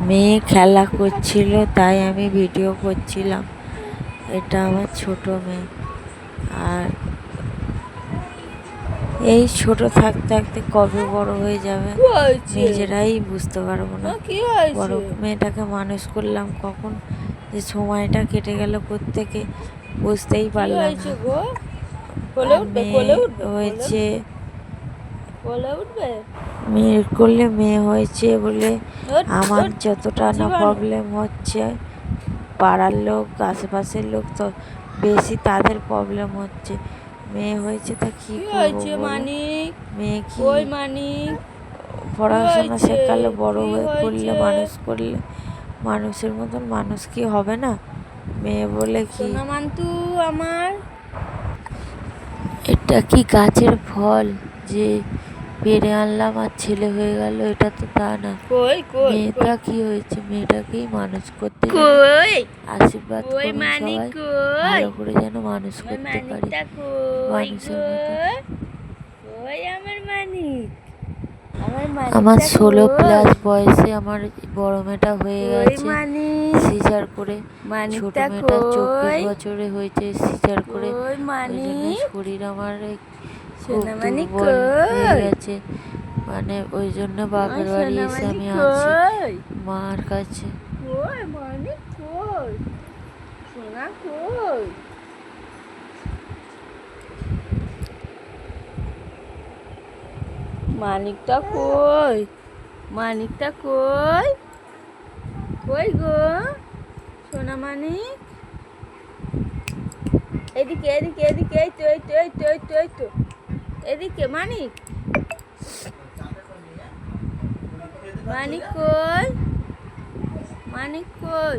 মেয়ে খেলা করছিল তাই আমি ভিডিও করছিলাম। এটা আমার ছোট মেয়ে। আর এই ছোট থাকতে থাকতে কবে বড় হয়ে যাবে নিজেরাই বুঝতে পারবো না। বড় মেয়েটাকে মানুষ করলাম, কখন যে সময়টা কেটে গেল কোত্থেকে বুঝতেই পারলাম না। মেয়ে হয়েছে, মেয়ের করলে মেয়ে হয়েছে বলে আমার যতটা না প্রবলেম হচ্ছে, পাড়ার লোক আশেপাশের লোক তো বেশি তাদের প্রবলেম হচ্ছে। মেয়ে হয়েছে তা কি করবো? মেয়ে কি পড়াশোনা শেখালে বড় হয়ে করলে মানুষ করলে মানুষের মতন মানুষ কি হবে না? মেয়ে বলে কি? আমার এটা কি গাছের ফল যে পেরে আনলাম আর ছেলে হয়ে গেল? এটা তো তা না। মেয়েটা কি হয়েছে? মেয়েটাকেই মানুষ করতে আশীর্বাদ করুন সবাই, ভালো করে যেন মানুষ করতে পারি মানুষের মতো। আমার 16+ বয়সে আমার বড় মেয়েটা হয়ে গেছে সিজার করে। ছোট মেয়েটা 24 বছরে হয়েছে সিজার করে। ওই জন্য শরীর আমার খুব দুর্বল হয়ে গেছে। মানে ওই জন্য বাপের বাড়ি এসে আমি আছি মার কাছে। মানিকটা কই? মানিকটা কই? কই গো সোনা মানিক? এদিকে এদিকে এদিকে, এই তো এই তো এই তো এই তো এই তো এদিকে। মানিক, মানিক কই? মানিক কই?